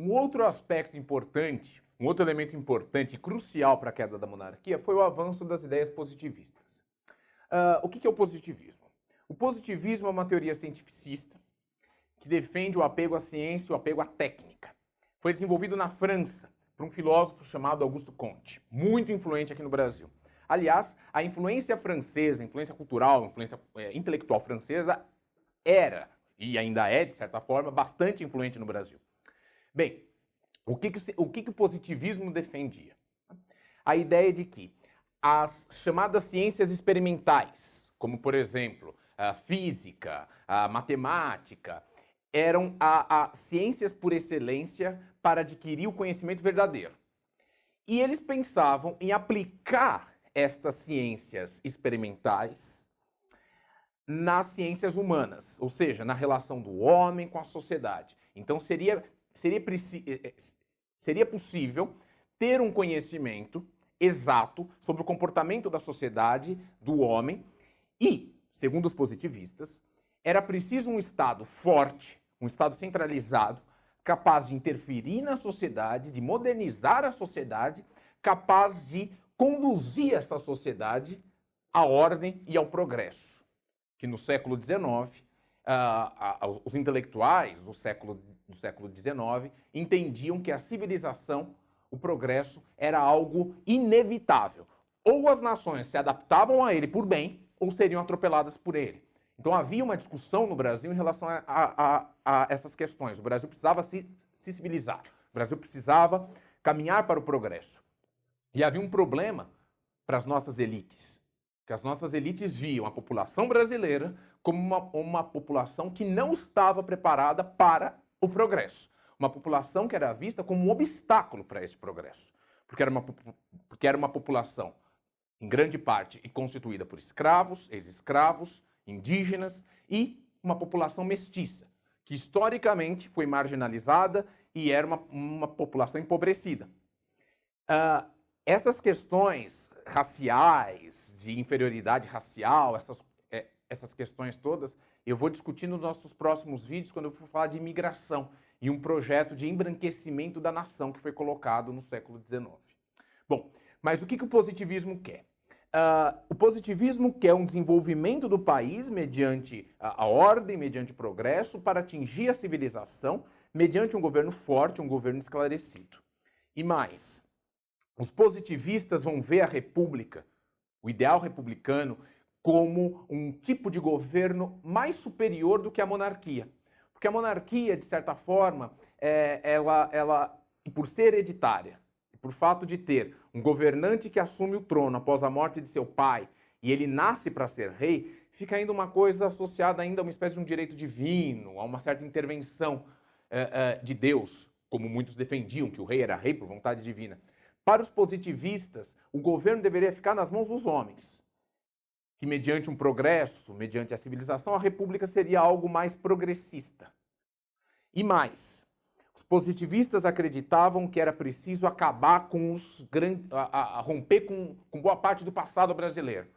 Um outro aspecto importante, um outro elemento importante e crucial para a queda da monarquia foi o avanço das ideias positivistas. O que é o positivismo? O positivismo é uma teoria cientificista que defende o apego à ciência e o apego à técnica. Foi desenvolvido na França por um filósofo chamado Auguste Comte, muito influente aqui no Brasil. Aliás, a influência francesa, a influência cultural, a influência intelectual francesa era, e ainda é, de certa forma, bastante influente no Brasil. Bem, o que o positivismo defendia? A ideia de que as chamadas ciências experimentais, como, por exemplo, a física, a matemática, eram ciências por excelência para adquirir o conhecimento verdadeiro. E eles pensavam em aplicar estas ciências experimentais nas ciências humanas, ou seja, na relação do homem com a sociedade. Então seria possível ter um conhecimento exato sobre o comportamento da sociedade, do homem, e, segundo os positivistas, era preciso um Estado forte, um Estado centralizado, capaz de interferir na sociedade, de modernizar a sociedade, capaz de conduzir essa sociedade à ordem e ao progresso. Que no século XIX, os intelectuais do século XIX entendiam que a civilização, o progresso, era algo inevitável. Ou as nações se adaptavam a ele por bem, ou seriam atropeladas por ele. Então havia uma discussão no Brasil em relação a essas questões. O Brasil precisava se civilizar. O Brasil precisava caminhar para o progresso. E havia um problema para as nossas elites. Que as nossas elites viam a população brasileira como uma população que não estava preparada para o progresso. Uma população que era vista como um obstáculo para esse progresso. Porque era uma população, em grande parte, constituída por escravos, ex-escravos, indígenas e uma população mestiça, que historicamente foi marginalizada e era uma população empobrecida. Essas questões raciais, de inferioridade racial, essas questões todas, eu vou discutir nos nossos próximos vídeos quando eu for falar de imigração e um projeto de embranquecimento da nação que foi colocado no século XIX. Bom, mas o que o positivismo quer? O positivismo quer um desenvolvimento do país mediante a ordem, mediante o progresso, para atingir a civilização, mediante um governo forte, um governo esclarecido. E mais, os positivistas vão ver a república, o ideal republicano, como um tipo de governo mais superior do que a monarquia. Porque a monarquia, de certa forma, ela por ser hereditária, por fato de ter um governante que assume o trono após a morte de seu pai e ele nasce para ser rei, fica ainda uma coisa associada ainda a uma espécie de um direito divino, a uma certa intervenção de Deus, como muitos defendiam, que o rei era rei por vontade divina. Para os positivistas, o governo deveria ficar nas mãos dos homens, que mediante um progresso, mediante a civilização, a república seria algo mais progressista. E mais, os positivistas acreditavam que era preciso acabar com romper com boa parte do passado brasileiro.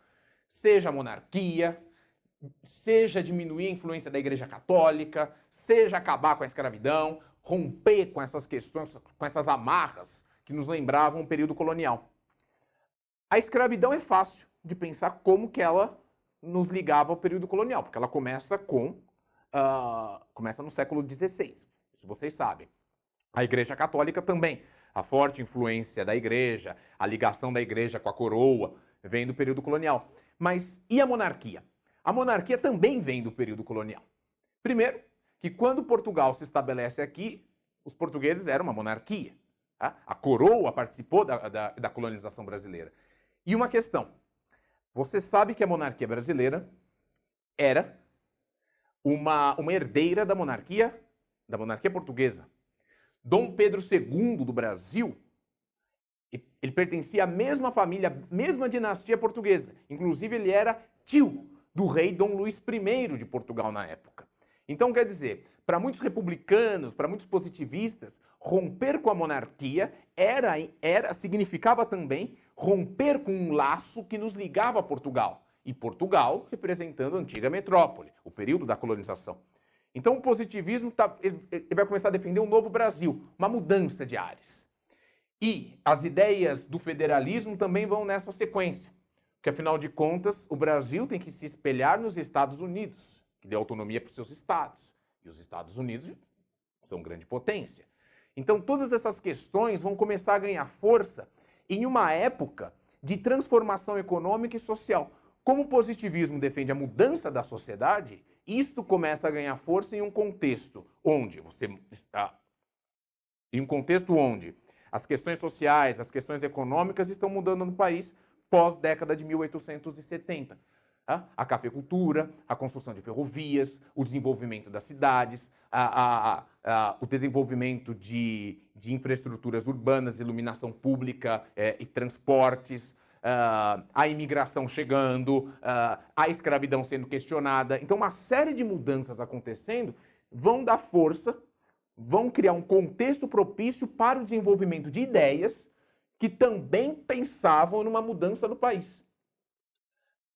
Seja a monarquia, seja diminuir a influência da Igreja Católica, seja acabar com a escravidão, romper com essas questões, com essas amarras que nos lembravam o período colonial. A escravidão é fácil de pensar como que ela nos ligava ao período colonial, porque ela começa no século XVI. Isso vocês sabem. A Igreja Católica também. A forte influência da Igreja, a ligação da Igreja com a coroa, vem do período colonial. Mas e a monarquia? A monarquia também vem do período colonial. Primeiro, que quando Portugal se estabelece aqui, os portugueses eram uma monarquia. Tá? A coroa participou da colonização brasileira. E uma questão. Você sabe que a monarquia brasileira era uma herdeira da monarquia portuguesa. Dom Pedro II do Brasil, ele pertencia à mesma família, mesma dinastia portuguesa. Inclusive, ele era tio do rei Dom Luís I de Portugal na época. Então, quer dizer, para muitos republicanos, para muitos positivistas, romper com a monarquia significava também romper com um laço que nos ligava a Portugal. E Portugal representando a antiga metrópole, o período da colonização. Então o positivismo ele vai começar a defender um novo Brasil, uma mudança de ares. E as ideias do federalismo também vão nessa sequência, porque afinal de contas o Brasil tem que se espelhar nos Estados Unidos, que dê autonomia para os seus estados. E os Estados Unidos são grande potência. Então todas essas questões vão começar a ganhar força em uma época de transformação econômica e social. Como o positivismo defende a mudança da sociedade, isto começa a ganhar força em um contexto onde as questões sociais, as questões econômicas estão mudando no país pós-década de 1870. A cafeicultura, a construção de ferrovias, o desenvolvimento das cidades, o desenvolvimento de infraestruturas urbanas, iluminação pública e transportes, a imigração chegando, a escravidão sendo questionada. Então, uma série de mudanças acontecendo vão dar força, vão criar um contexto propício para o desenvolvimento de ideias que também pensavam numa mudança no país.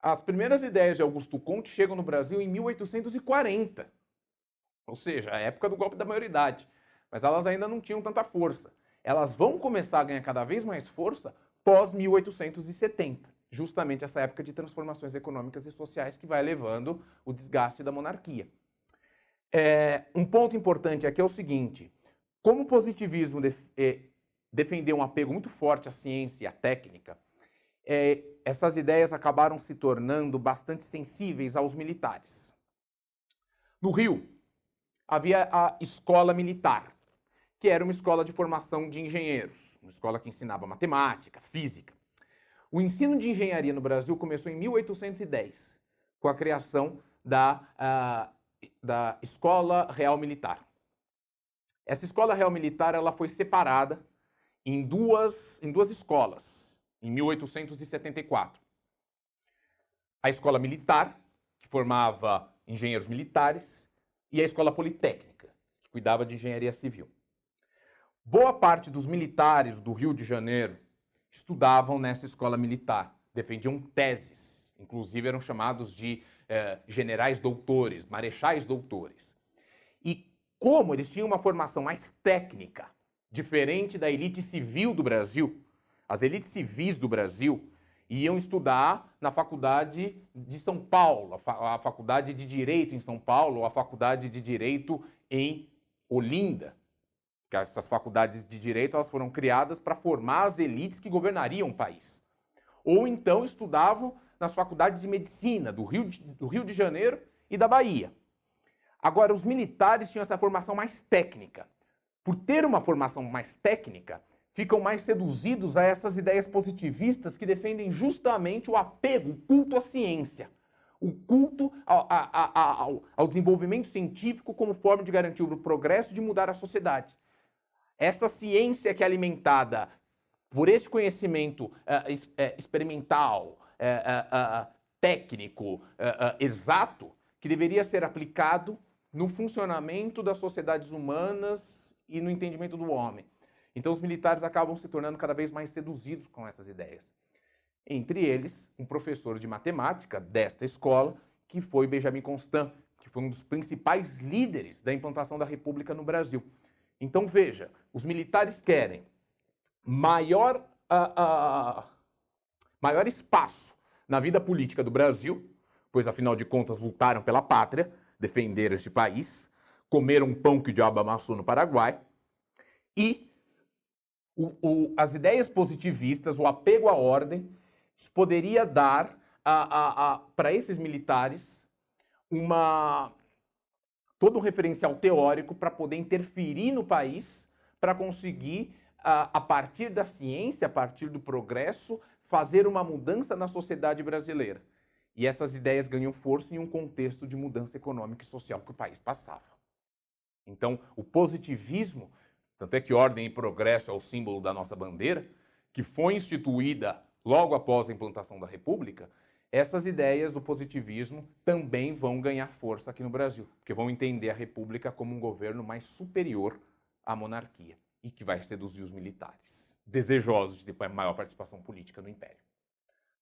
As primeiras ideias de Augusto Comte chegam no Brasil em 1840, ou seja, a época do golpe da maioridade, mas elas ainda não tinham tanta força. Elas vão começar a ganhar cada vez mais força pós-1870, justamente essa época de transformações econômicas e sociais que vai levando o desgaste da monarquia. Um ponto importante aqui é o seguinte: como o positivismo defendeu um apego muito forte à ciência e à técnica, essas ideias acabaram se tornando bastante sensíveis aos militares. No Rio, havia a escola militar, que era uma escola de formação de engenheiros, uma escola que ensinava matemática, física. O ensino de engenharia no Brasil começou em 1810, com a criação da Escola Real Militar. Essa Escola Real Militar ela foi separada em duas escolas, em 1874. A Escola Militar, que formava engenheiros militares, e a Escola Politécnica, que cuidava de engenharia civil. Boa parte dos militares do Rio de Janeiro estudavam nessa escola militar, defendiam teses, inclusive eram chamados de generais doutores, marechais doutores. E como eles tinham uma formação mais técnica, diferente da elite civil do Brasil, as elites civis do Brasil iam estudar na Faculdade de São Paulo, a Faculdade de Direito em São Paulo, a Faculdade de Direito em Olinda. Essas faculdades de direito elas foram criadas para formar as elites que governariam o país. Ou então estudavam nas faculdades de medicina do Rio de Janeiro e da Bahia. Agora, os militares tinham essa formação mais técnica. Por ter uma formação mais técnica, ficam mais seduzidos a essas ideias positivistas que defendem justamente o apego, o culto à ciência, o culto ao desenvolvimento científico como forma de garantir o progresso e de mudar a sociedade. Essa ciência que é alimentada por esse conhecimento experimental, técnico, exato, que deveria ser aplicado no funcionamento das sociedades humanas e no entendimento do homem. Então os militares acabam se tornando cada vez mais seduzidos com essas ideias. Entre eles, um professor de matemática desta escola, que foi Benjamin Constant, que foi um dos principais líderes da implantação da República no Brasil. Então veja, os militares querem maior espaço na vida política do Brasil, pois afinal de contas lutaram pela pátria, defenderam este país, comeram um pão que o diabo amassou no Paraguai, e as ideias positivistas, o apego à ordem, poderia dar para esses militares todo um referencial teórico para poder interferir no país, para conseguir, a partir da ciência, a partir do progresso, fazer uma mudança na sociedade brasileira. E essas ideias ganham força em um contexto de mudança econômica e social que o país passava. Então, o positivismo, tanto é que ordem e progresso é o símbolo da nossa bandeira, que foi instituída logo após a implantação da República, essas ideias do positivismo também vão ganhar força aqui no Brasil, porque vão entender a República como um governo mais superior à monarquia e que vai seduzir os militares, desejosos de ter maior participação política no Império.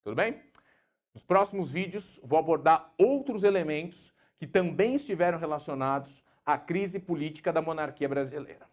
Tudo bem? Nos próximos vídeos vou abordar outros elementos que também estiveram relacionados a crise política da monarquia brasileira.